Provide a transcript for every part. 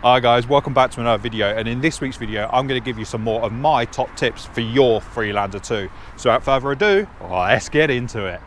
Hi guys, welcome back to another video, and in this week's video I'm going to give you some more of my top tips for your Freelander 2. So without further ado, let's get into it.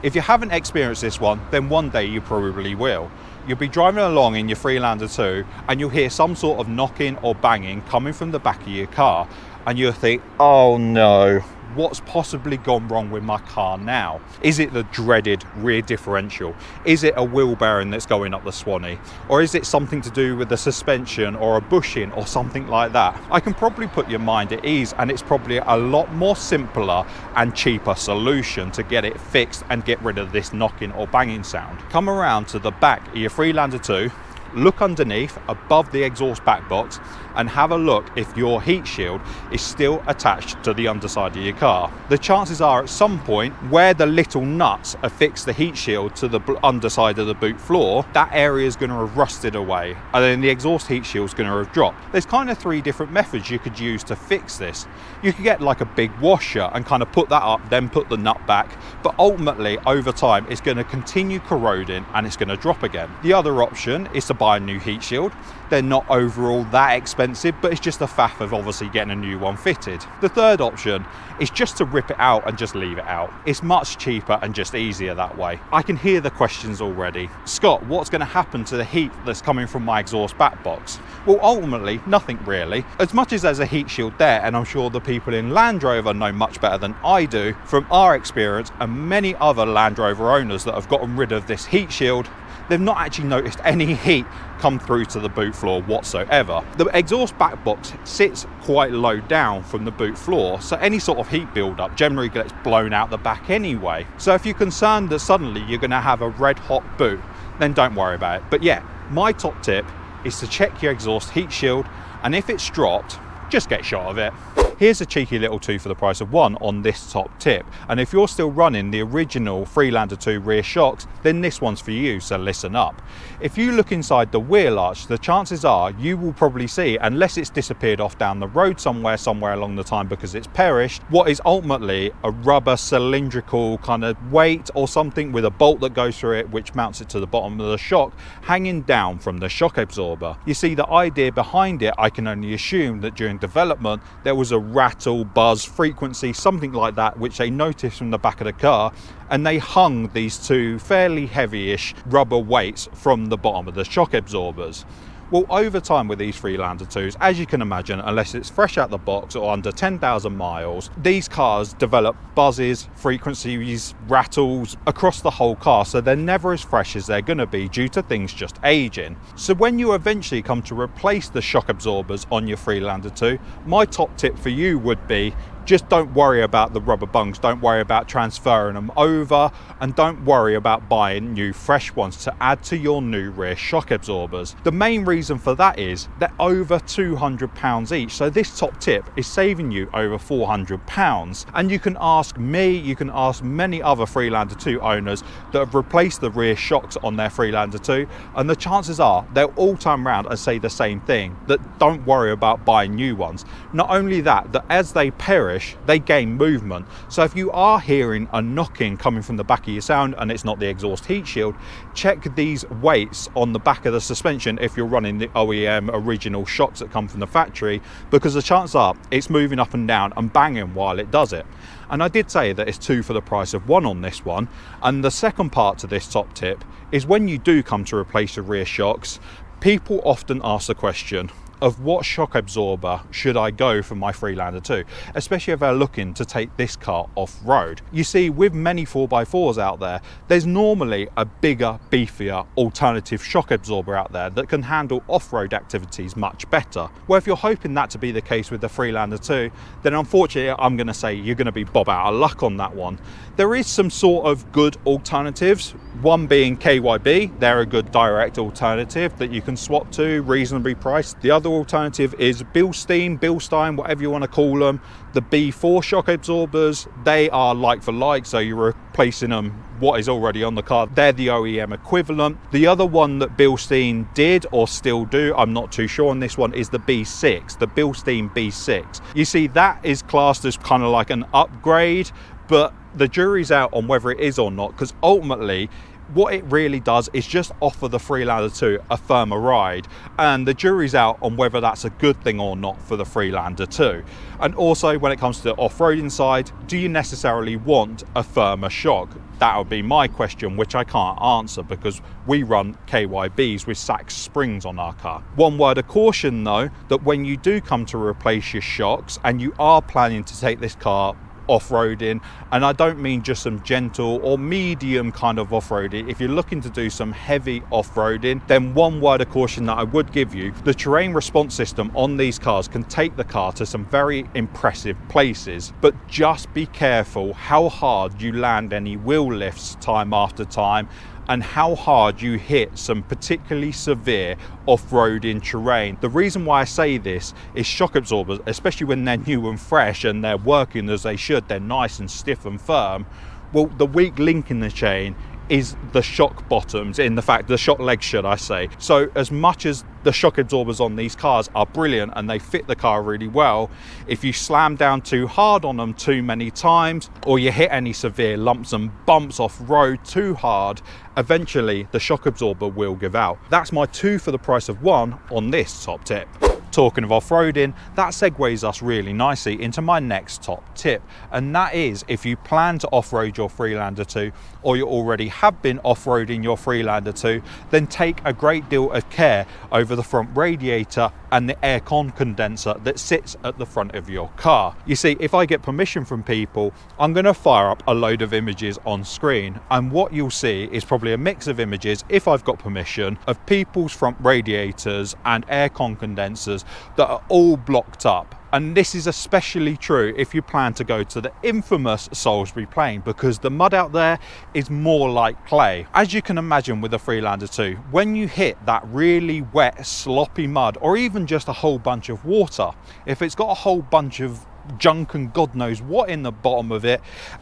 If you haven't experienced this one, then one day you probably will. You'll be driving along in your Freelander 2 and you'll hear some sort of knocking or banging coming from the back of your car, and you'll think, oh no, what's possibly gone wrong with my car now? Is it the dreaded rear differential? Is it a wheel bearing that's going up the Swanee? Or is it something to do with the suspension or a bushing or something like that? I can probably put your mind at ease, and it's probably a lot more simpler and cheaper solution to get it fixed and get rid of this knocking or banging sound. Come around to the back of your Freelander 2, look underneath above the exhaust back box and have a look if your heat shield is still attached to the underside of your car. The chances are at some point where the little nuts affix the heat shield to the underside of the boot floor, that area is going to have rusted away and then the exhaust heat shield is going to have dropped. There's kind of three different methods you could use to fix this. You could get like a big washer and kind of put that up, then put the nut back, but ultimately over time it's going to continue corroding and it's going to drop again. The other option is to buy a new heat shield. They're not overall that expensive, but it's just a faff of obviously getting a new one fitted. The third option is just to rip it out and just leave it out. It's much cheaper and just easier that way. I can hear the questions already. Scott, what's going to happen to the heat that's coming from my exhaust back box? Well, ultimately, nothing really. As much as there's a heat shield there, and I'm sure the people in LandRover know much better than I do, from our experience and many other LandRover owners that have gotten rid of this heat shield, they've not actually noticed any heat come through to the boot floor whatsoever. The exhaust back box sits quite low down from the boot floor, so any sort of heat build-up generally gets blown out the back anyway. So if you're concerned that suddenly you're going to have a red hot boot, then don't worry about it. But yeah, my top tip is to check your exhaust heat shield, and if it's dropped, just get shot of it. Here's a cheeky little 2 for the price of 1 on this top tip, and if you're still running the original Freelander 2 rear shocks, then this one's for you, so listen up. If you look inside the wheel arch, the chances are you will probably see, unless it's disappeared off down the road somewhere along the time because it's perished, what is ultimately a rubber cylindrical kind of weight or something with a bolt that goes through it which mounts it to the bottom of the shock, hanging down from the shock absorber. You see, the idea behind it, I can only assume that during development there was a rattle, buzz, frequency, something like that, which they noticed from the back of the car, and they hung these two fairly heavy-ish rubber weights from the bottom of the shock absorbers. Well, over time with these Freelander 2s, as you can imagine, unless it's fresh out the box or under 10,000 miles, these cars develop buzzes, frequencies, rattles across the whole car, so they're never as fresh as they're going to be due to things just aging. So when you eventually come to replace the shock absorbers on your Freelander 2, my top tip for you would be just don't worry about the rubber bungs, don't worry about transferring them over, and don't worry about buying new fresh ones to add to your new rear shock absorbers. The main reason for that is they're over £200 each, so this top tip is saving you over £400. And you can ask me, you can ask many other Freelander 2 owners that have replaced the rear shocks on their Freelander 2, and the chances are they'll all turn around and say the same thing, that don't worry about buying new ones. Not only that, that as they perish, they gain movement. So if you are hearing a knocking coming from the back of your sound and it's not the exhaust heat shield, check these weights on the back of the suspension if you're running the OEM original shocks that come from the factory, because the chances are it's moving up and down and banging while it does it. And I did say that it's 2 for the price of 1 on this one. And the second part to this top tip is when you do come to replace your rear shocks, people often ask the question of what shock absorber should I go for my Freelander 2, especially if they're looking to take this car off-road. You see, with many 4x4s out there, there's normally a bigger, beefier alternative shock absorber out there that can handle off-road activities much better. Well, if you're hoping that to be the case with the Freelander 2, then unfortunately I'm going to say you're going to be bob out of luck on that one. There is some sort of good alternatives, one being KYB. They're a good direct alternative that you can swap to, reasonably priced. The other alternative is Bilstein, whatever you want to call them. The B4 shock absorbers, they are like for like, so you're replacing them what is already on the car. They're the OEM equivalent. The other one that Bilstein did or still do, I'm not too sure on this one, is the B6, the Bilstein B6. You see, that is classed as kind of like an upgrade, but the jury's out on whether it is or not, because ultimately what it really does is just offer the Freelander 2 a firmer ride, and the jury's out on whether that's a good thing or not for the Freelander 2. And also, when it comes to the off-roading side, do you necessarily want a firmer shock? That would be my question, which I can't answer because we run KYBs with Sachs springs on our car. One word of caution though, that when you do come to replace your shocks and you are planning to take this car off-roading, and I don't mean just some gentle or medium kind of off-roading, if you're looking to do some heavy off-roading, then one word of caution that I would give you, the terrain response system on these cars can take the car to some very impressive places, but just be careful how hard you land any wheel lifts time after time, and how hard you hit some particularly severe off-roading terrain. The reason why I say this is shock absorbers, especially when they're new and fresh and they're working as they should, they're nice and stiff and firm. Well, the weak link in the chain is the shock bottoms, in the fact the shock legs, should I say. So as much as the shock absorbers on these cars are brilliant and they fit the car really well, if you slam down too hard on them too many times, or you hit any severe lumps and bumps off road too hard, eventually the shock absorber will give out. That's my 2 for the price of 1 on this top tip. Talking of off-roading, that segues us really nicely into my next top tip, and that is, if you plan to off-road your Freelander 2, or you already have been off-roading your Freelander 2, then take a great deal of care over the front radiator and the aircon condenser that sits at the front of your car. You see, if I get permission from people, I'm going to fire up a load of images on screen, and what you'll see is probably a mix of images, if I've got permission, of people's front radiators and aircon condensers that are all blocked up. And this is especially true if you plan to go to the infamous Salisbury Plain, because the mud out there is more like clay. As you can imagine with the Freelander 2, when you hit that really wet, sloppy mud, or even just a whole bunch of water, if it's got a whole bunch of junk and God knows what in the bottom of it,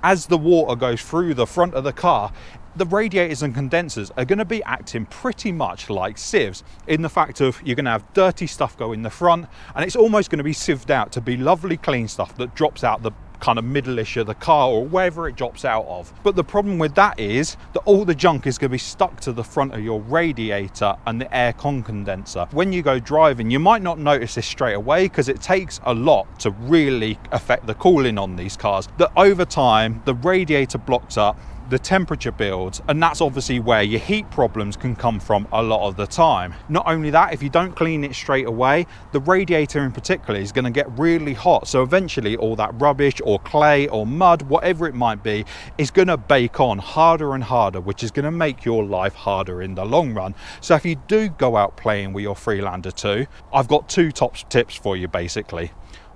as the water goes through the front of the car, the radiators and condensers are going to be acting pretty much like sieves, in the fact of you're going to have dirty stuff go in the front, and it's almost going to be sieved out to be lovely clean stuff that drops out the kind of middle-ish of the car or wherever it drops out of. But the problem with that is that all the junk is going to be stuck to the front of your radiator and the aircon condenser. When you go driving, you might not notice this straight away because it takes a lot to really affect the cooling on these cars, that over time the radiator blocks up, the temperature builds, and that's obviously where your heat problems can come from a lot of the time. Not only that, if you don't clean it straight away, the radiator in particular is going to get really hot, so eventually all that rubbish or clay or mud, whatever it might be, is going to bake on harder and harder, which is going to make your life harder in the long run. So if you do go out playing with your Freelander 2, I've got 2 top tips for you basically.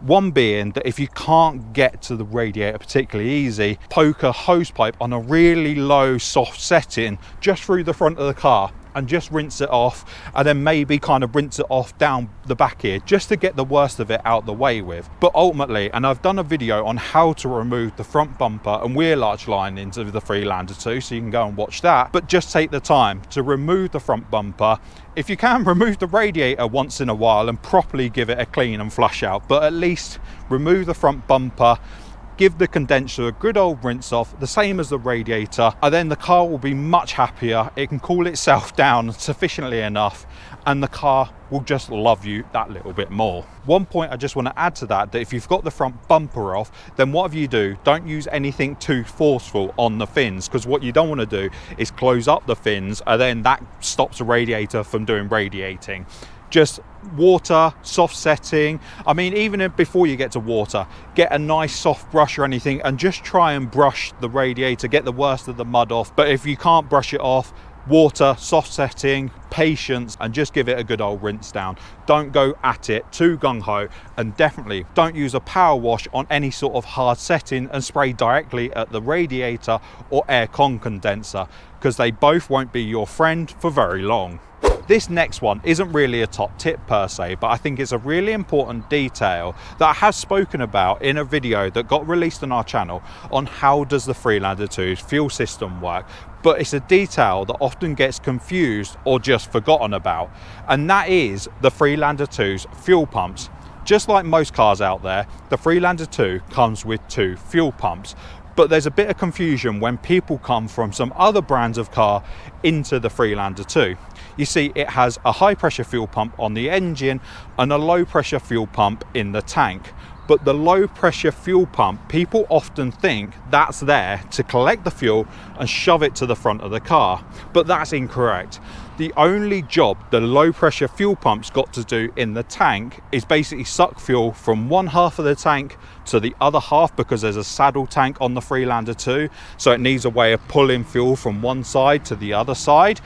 One being that if you can't get to the radiator particularly easy, poke a hose pipe on a really low soft setting just through the front of the car and just rinse it off, and then maybe kind of rinse it off down the back here just to get the worst of it out the way with. But ultimately, and I've done a video on how to remove the front bumper and wheel arch linings of the Freelander 2, so you can go and watch that, but just take the time to remove the front bumper. If you can, remove the radiator once in a while and properly give it a clean and flush out, but at least remove the front bumper, give the condenser a good old rinse off, the same as the radiator, and then the car will be much happier. It can cool itself down sufficiently enough, and the car will just love you that little bit more. One point I just want to add to that if you've got the front bumper off, then whatever you do, don't use anything too forceful on the fins, because what you don't want to do is close up the fins, and then that stops the radiator from doing radiating. Just water, soft setting. I mean, even before you get to water, get a nice soft brush or anything and just try and brush the radiator, get the worst of the mud off. But if you can't brush it off, water, soft setting, patience, and just give it a good old rinse down. Don't go at it too gung-ho, and definitely don't use a power wash on any sort of hard setting and spray directly at the radiator or aircon condenser, because they both won't be your friend for very long. This next one isn't really a top tip per se, but I think it's a really important detail that I have spoken about in a video that got released on our channel on how does the Freelander 2's fuel system work. But it's a detail that often gets confused or just forgotten about, and that is the Freelander 2's fuel pumps. Just like most cars out there, the Freelander 2 comes with 2 fuel pumps, But there's a bit of confusion when people come from some other brands of car into the Freelander 2. You see, it has a high pressure fuel pump on the engine and a low pressure fuel pump in the tank. But the low pressure fuel pump, people often think that's there to collect the fuel and shove it to the front of the car, but that's incorrect. The only job the low pressure fuel pump's got to do in the tank is basically suck fuel from one half of the tank to the other half, because there's a saddle tank on the Freelander 2, so it needs a way of pulling fuel from one side to the other side.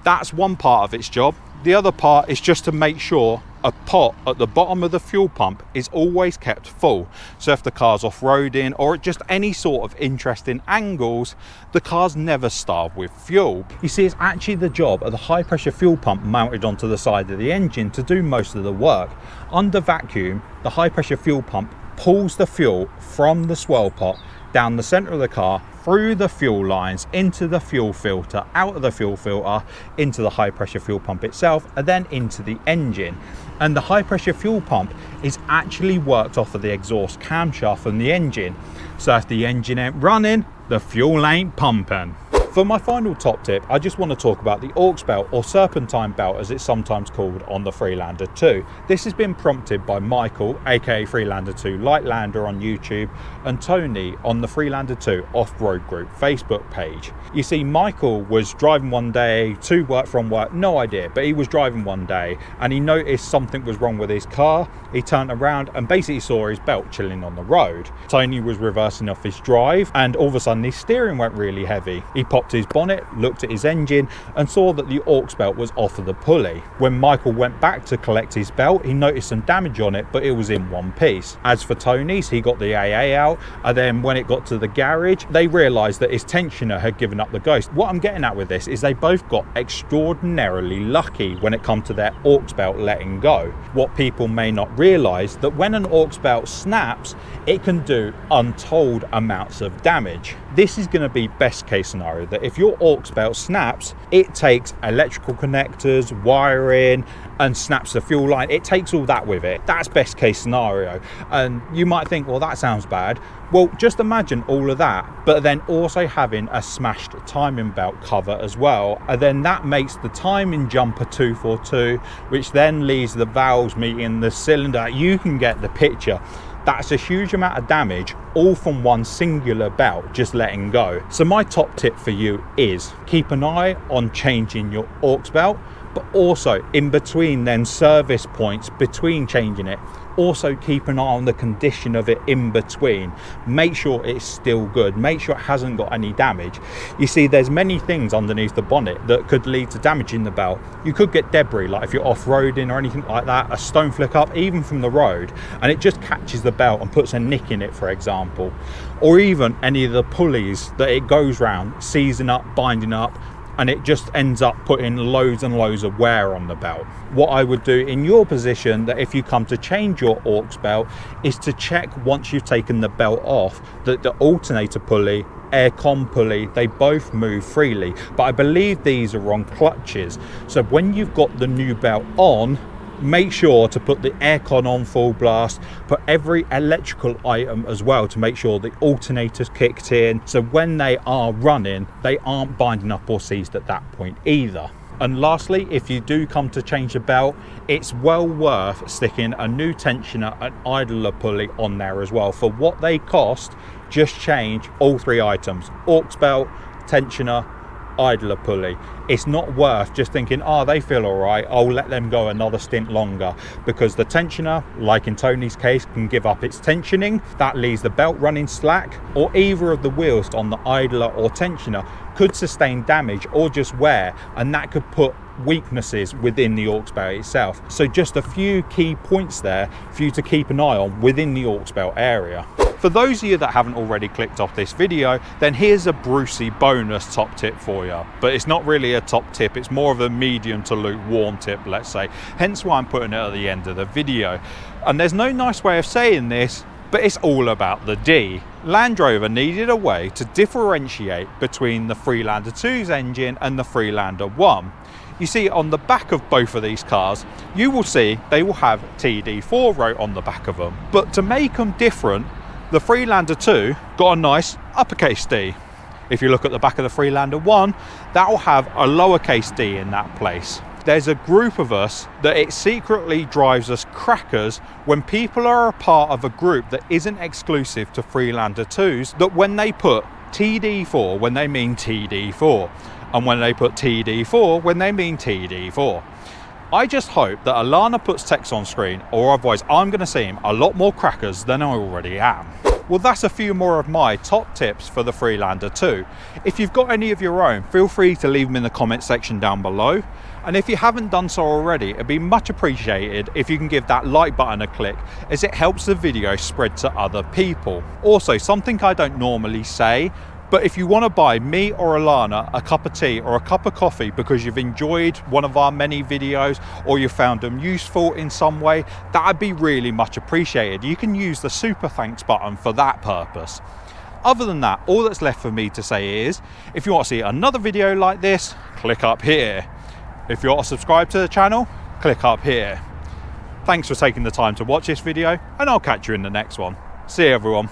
That's one part of its job. The other part is just to make sure a pot at the bottom of the fuel pump is always kept full. So if the car's off-roading or at just any sort of interesting angles, the car's never starved with fuel. You see, it's actually the job of the high pressure fuel pump mounted onto the side of the engine to do most of the work. Under vacuum, the high pressure fuel pump pulls the fuel from the swirl pot down the center of the car, through the fuel lines, into the fuel filter, out of the fuel filter, into the high pressure fuel pump itself, and then into the engine. And the high pressure fuel pump is actually worked off of the exhaust camshaft from the engine. So if the engine ain't running, the fuel ain't pumping. For my final top tip, I just want to talk about the aux belt, or Serpentine belt as it's sometimes called on the Freelander 2. This has been prompted by Michael, aka Freelander 2 Light Lander on YouTube, and Tony on the Freelander 2 Off-Road Group Facebook page. You see, Michael was driving one day to work from work, no idea, but he was driving one day and he noticed something was wrong with his car. He turned around and basically saw his belt chilling on the road. Tony was reversing off his drive and all of a sudden his steering went really heavy. He popped his bonnet, looked at his engine and saw that the aux belt was off of the pulley. When Michael went back to collect his belt, he noticed some damage on it, but it was in one piece. As for Tony's, he got the AA out, and then when it got to the garage, they realised that his tensioner had given up the ghost. What I'm getting at with this is they both got extraordinarily lucky when it comes to their aux belt letting go. What people may not realise, that when an aux belt snaps, it can do untold amounts of damage. This is going to be best case scenario, that if your aux belt snaps, it takes electrical connectors, wiring, and snaps the fuel line. It takes all that with it. That's best case scenario. And you might think, well, that sounds bad. Well, just imagine all of that, but then also having a smashed timing belt cover as well. And then that makes the timing jumper 242, which then leaves the valves meeting the cylinder. You can get the picture. That's a huge amount of damage, all from one singular belt just letting go. So my top tip for you is keep an eye on changing your aux belt, but also in between then service points between changing it, also keep an eye on the condition of it in between. Make sure it's still good, make sure it hasn't got any damage. You see, there's many things underneath the bonnet that could lead to damaging the belt. You could get debris, like if you're off-roading or anything like that, a stone flick up even from the road, and it just catches the belt and puts a nick in it, for example. Or even any of the pulleys that it goes round, seizing up, binding up, and it just ends up putting loads and loads of wear on the belt. What I would do in your position, that if you come to change your aux belt, is to check once you've taken the belt off that the alternator pulley, aircon pulley, they both move freely. But I believe these are on clutches. So when you've got the new belt on, make sure to put the aircon on full blast, put every electrical item as well to make sure the alternator's kicked in, so when they are running they aren't binding up or seized at that point either. And lastly, if you do come to change the belt, it's well worth sticking a new tensioner and idler pulley on there as well. For what they cost, just change all three items: aux belt, tensioner, idler pulley. It's not worth just thinking, oh, they feel all right, I'll let them go another stint longer, because the tensioner, like in Tony's case, can give up its tensioning. That leaves the belt running slack, or either of the wheels on the idler or tensioner could sustain damage or just wear, and that could put weaknesses within the aux belt itself. So just a few key points there for you to keep an eye on within the aux belt area. For those of you that haven't already clicked off this video, then here's a Brucey bonus top tip for you. But it's not really a top tip, it's more of a medium to lukewarm tip, let's say. Hence why I'm putting it at the end of the video. And there's no nice way of saying this, but it's all about the D. Land Rover needed a way to differentiate between the Freelander 2's engine and the Freelander 1. You see, on the back of both of these cars, you will see they will have TD4 wrote on the back of them. But to make them different, The Freelander 2 got a nice uppercase D. If you look at the back of the Freelander 1, that will have a lowercase d in that place. There's a group of us that it secretly drives us crackers when people are a part of a group that isn't exclusive to Freelander 2s, that when they put TD4 when they mean TD4, and when they put TD4 when they mean TD4. I just hope that Alana puts text on screen, or otherwise I'm going to seem a lot more crackers than I already am. Well, that's a few more of my top tips for the Freelander 2. If you've got any of your own, feel free to leave them in the comment section down below. And if you haven't done so already, it'd be much appreciated if you can give that like button a click, as it helps the video spread to other people. Also, something I don't normally say, but if you want to buy me or Alana a cup of tea or a cup of coffee because you've enjoyed one of our many videos or you found them useful in some way, that'd be really much appreciated. You can use the super thanks button for that purpose. Other than that, all that's left for me to say is, if you want to see another video like this, click up here. If you want to subscribe to the channel, click up here. Thanks for taking the time to watch this video, and I'll catch you in the next one. See you, everyone.